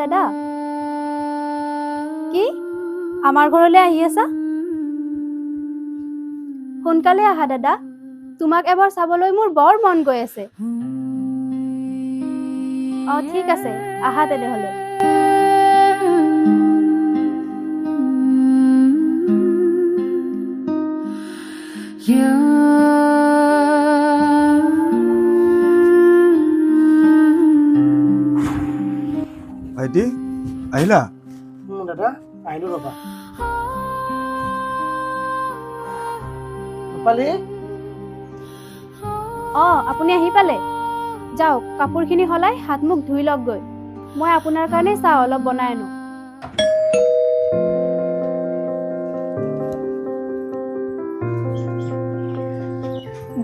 দাদা কি আমাৰ ঘৰলৈ আহি আছা সোনকালে আহা দাদা তোমাক এবাৰ চাবলৈ মোৰ বৰ মন গৈ আছে ঠিক আছে আহা তেনেহলে ভাইটি আহিলা দাদা আহিলো ৰবা ৰূপালী আপুনি আহি পালে যাওক কাপোৰখিনি হলাই হাত মুখ ধুই লওক গৈ মই আপোনাৰ কাৰণে চাহ অলপ বনাই আনো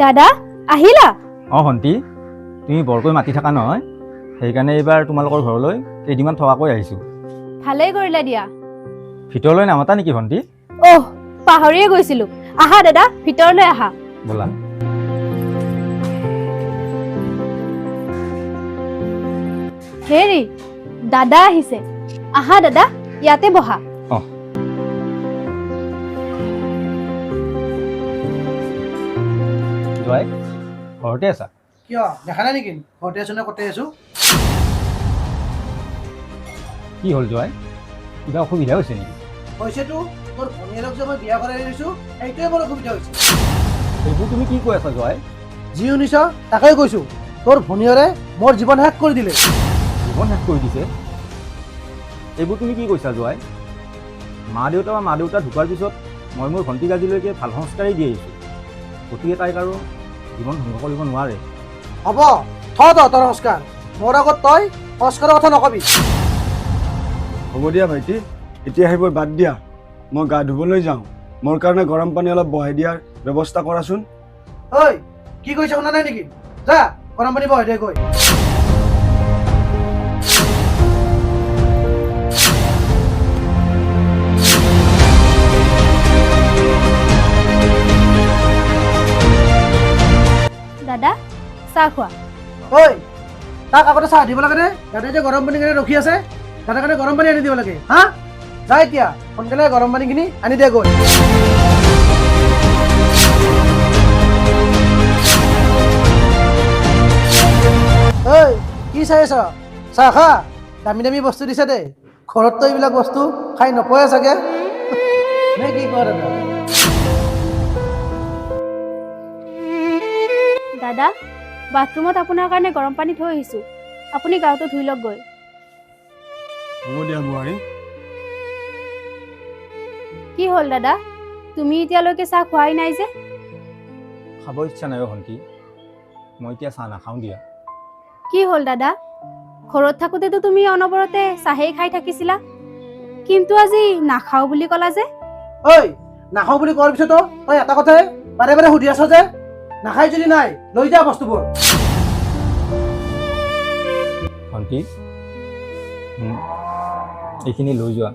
দাদা আহিলা ভণ্টি তুমি বৰকৈ মাতি থাকা নহয় সেইকাৰণে এইবাৰ তোমালোকৰ ঘৰলৈ কেইদিনমান থকাকৈ আহিছোঁ ভালেই কৰিলা দিয়া ভিতৰলৈ নামাতা নেকি ভণ্টি পাহৰিয়ে গৈছিলো আহা দাদা ভিতৰলৈ আহা ব'লা হেৰি দাদা আহিছে আহা দাদা ইয়াতে বহা জয় ঘৰতে আছা কিয় দেখা নাই নেকি ঘৰতে আছো নে ক'তে আছো কি হ'ল জয় কিবা অসুবিধা হৈছে নেকি হৈছেতো তোৰ ভনীয়েৰক যে মই বিয়া কৰাই দিছো সেইটোৱে মোৰ অসুবিধা হৈছে এইবোৰ তুমি কি কৈ আছা জয় যি শুনিছ তাকেই কৈছো তোৰ ভনীয়েৰে মোৰ জীৱন শেষ কৰি দিলে জীৱন শেষ কৰি দিছে এইবোৰ তুমি কি কৈছা জয় মা দেউতা ঢুকোৱাৰ পিছত মই মোৰ ভণ্টিক আজিলৈকে ভাল সংস্কাৰেই দি আহিছোঁ গতিকে তাইক আৰু জীৱন ধ্বংস কৰিব নোৱাৰে হ'ব তোৰ সংস্কাৰ মোৰ আগত তই সংস্কাৰৰ কথা নকবি হ'ব দিয়া ভাইটি এতিয়া সেইবোৰ বাদ দিয়া মই গা ধুবলৈ যাওঁ মোৰ কাৰণে গৰম পানী অলপ বহাই দিয়াৰ ব্যৱস্থা কৰাচোন ঐ কি কৈছে শুনা নাই নেকি যা গৰম পানী বহাই দে গৈ দাদা চাহ খোৱা ঐ তাক আগতে চাহ দিব লাগে নে দাদাই যে গৰম পানী কাৰণে ৰখি আছে দাদাৰ কাৰণে গৰম পানী আনি দিব লাগে হা যা এতিয়া সোনকালে গৰম পানীখিনি আনি দে গৈ ঐ কি চাই আছ চাহ খা দামী দামী বস্তু দিছে দে ঘৰততো এইবিলাক বস্তু খাই নপোৱাই চাগে নে কি কয় দাদা দাদা বাথৰুমত আপোনাৰ কাৰণে গৰম পানী থৈ আহিছো আপুনি গাটো ধুই লওক গৈ হ'ব দিয়া বোৱাৰী কি হ'ল দাদা তুমি এতিয়ালৈকে চাহ খোৱাই নাই যে খাব ইচ্ছা নাই ভণ্টি মই এতিয়া চাহ নাখাওঁ দিয়া কি হ'ল দাদা ঘৰত থাকোঁতেতো তুমি অনবৰতে চাহেই খাই থাকিছিলা কিন্তু আজি নাখাওঁ বুলি ক'লা যে ঐ নাখাওঁ বুলি কোৱাৰ পিছতো তই এটা কথাই বাৰে বাৰে সুধি আছ যে নাখাই যদি নাই লৈ যা বস্তুবোৰ ভণ্টি এইখিনি লৈ যোৱা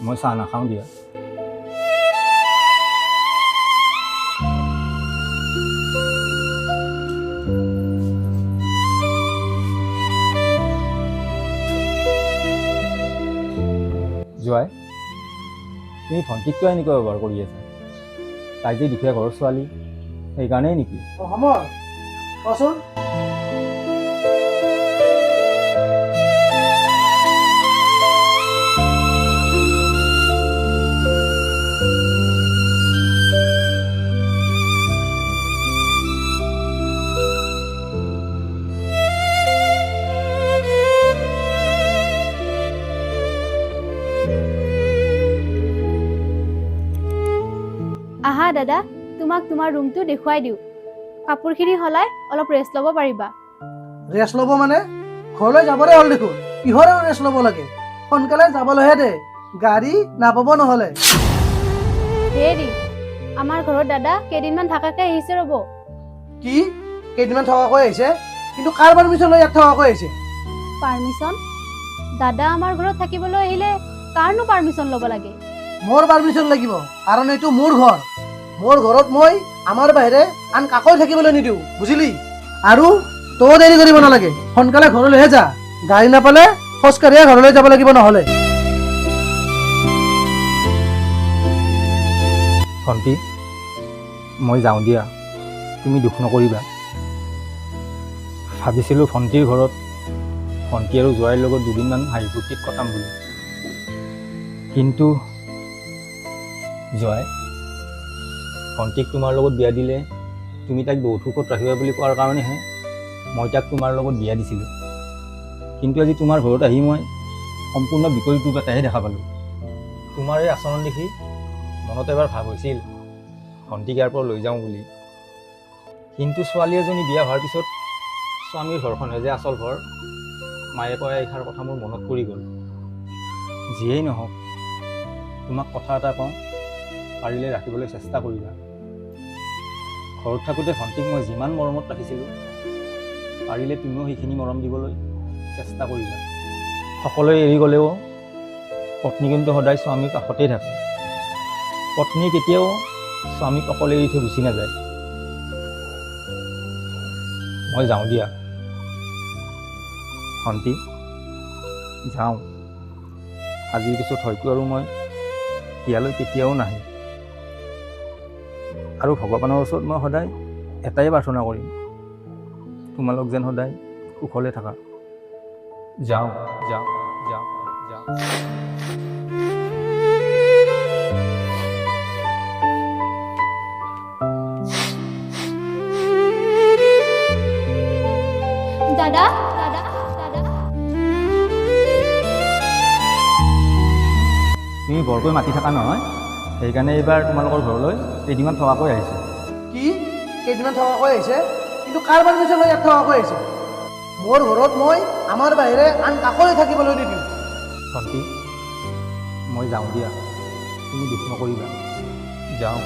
মই চাহ নাখাওঁ দিয়া জয় তুমি ভণ্টিক কিয় এনেকুৱা ব্যৱহাৰ কৰি আছা তাই যে দুখীয়া ঘৰৰ ছোৱালী সেইকাৰণেই নেকি সময় কচোন আহা দাদা তোমাক তোমাৰ ৰুমটো দেখুৱাই দিওঁ কাপোৰখিনি হলাই অলপ ৰেষ্ট ল'ব পাৰিবা ৰেষ্ট ল'ব মানে ঘৰলৈ যাবলৈ হ'ল দেখোন কিহৰ ৰেষ্ট ল'ব লাগে সোনকালে যাবলৈহে দে গাড়ী নাপাব নহ'লে হেৰি আমাৰ ঘৰত দাদা কেইদিনমান থাকাকে আহিছে ৰ'ব কি কেইদিনমান থকাকৈ আহিছে কিন্তু কাৰ পাৰ্মিশ্যন লৈ ইয়াত থকাকৈ আহিছে পাৰ্মিশ্যন দাদা আমাৰ ঘৰত থাকিবলৈ আহিলে কাৰনো পাৰ্মিশ্যন ল'ব লাগে মোৰ পাৰ্মিশ্যন লাগিব কাৰণ এইটো মোৰ ঘৰ মোৰ ঘৰত মই আমাৰ বাহিৰে আন কাকো থাকিবলৈ নিদিওঁ বুজিলি আৰু তই দেৰি কৰিব নালাগে সোনকালে ঘৰলৈহে যা গাড়ী নাপালে খোজকাঢ়িয়ে ঘৰলৈ যাব লাগিব নহ'লে। ভণ্টি মই যাওঁ দিয়া, তুমি দুখ নকৰিবা। ভাবিছিলোঁ ভণ্টিৰ ঘৰত ভণ্টি আৰু জোৱাইৰ লগত দুদিনমান হাঁহি ফূৰ্তিত কটাম বুলি, কিন্তু জোৱাই ভণ্টিক তোমাৰ লগত বিয়া দিলে তুমি তাইক বহুত সুখত ৰাখিবা বুলি কোৱাৰ কাৰণেহে মই তাক তোমাৰ লগত বিয়া দিছিলোঁ। কিন্তু আজি তোমাৰ ঘৰত আহি মই সম্পূৰ্ণ বিপৰীত ৰূপ এটাহে দেখা পালোঁ। তোমাৰ এই আচৰণ দেখি মনত এবাৰ ভাৱ হৈছিল ভণ্টিক ইয়াৰ পৰা লৈ যাওঁ বুলি, কিন্তু ছোৱালী এজনী বিয়া হোৱাৰ পিছত স্বামীৰ ঘৰখনহে যে আচল ঘৰ, মায়ে কয় এইষাৰ কথা মোৰ মনত পৰি গ'ল। যিয়েই নহওক, তোমাক কথা এটা কওঁ, পাৰিলে ৰাখিবলৈ চেষ্টা কৰিবা। ঘৰত থাকোঁতে ভণ্টিক মই যিমান মৰমত ৰাখিছিলোঁ, পাৰিলে তুমিও সেইখিনি মৰম দিবলৈ চেষ্টা কৰিবা। সকলোৱে এৰি গ'লেও পত্নী কিন্তু সদায় স্বামীৰ কাষতেই থাকে। পত্নী কেতিয়াও স্বামীক অকলে এৰি থৈ গুচি নাযায়। মই যাওঁ দিয়া ভণ্টি, যাওঁ। আজিৰ পিছত হয়তো আৰু মই ইয়ালৈ কেতিয়াও নাহিম। আৰু ভগৱানৰ ওচৰত মই সদায় এটাই প্ৰাৰ্থনা কৰিম, তোমালোক যেন সদায় কুশলে থাকা। যাওঁ যাওঁ যাওঁ যাওঁ। দাদা দাদা দাদা তুমি বৰকৈ মাতি থাকা নহয়, সেইকাৰণে এইবাৰ তোমালোকৰ ঘৰলৈ কেইদিনমান থকাকৈ আহিছোঁ। কি কেইদিনমান থকাকৈ আহিছে? কিন্তু কাৰ পাৰ্মিশ্যন লৈ ইয়াত থকাকৈ আহিছে? মোৰ ঘৰত মই আমাৰ বাহিৰে আন কাকোৱে থাকিবলৈ নিদিওঁ। ভণ্টি মই যাওঁ দিয়া, তুমি দুখ নকৰিবা। যাওঁ।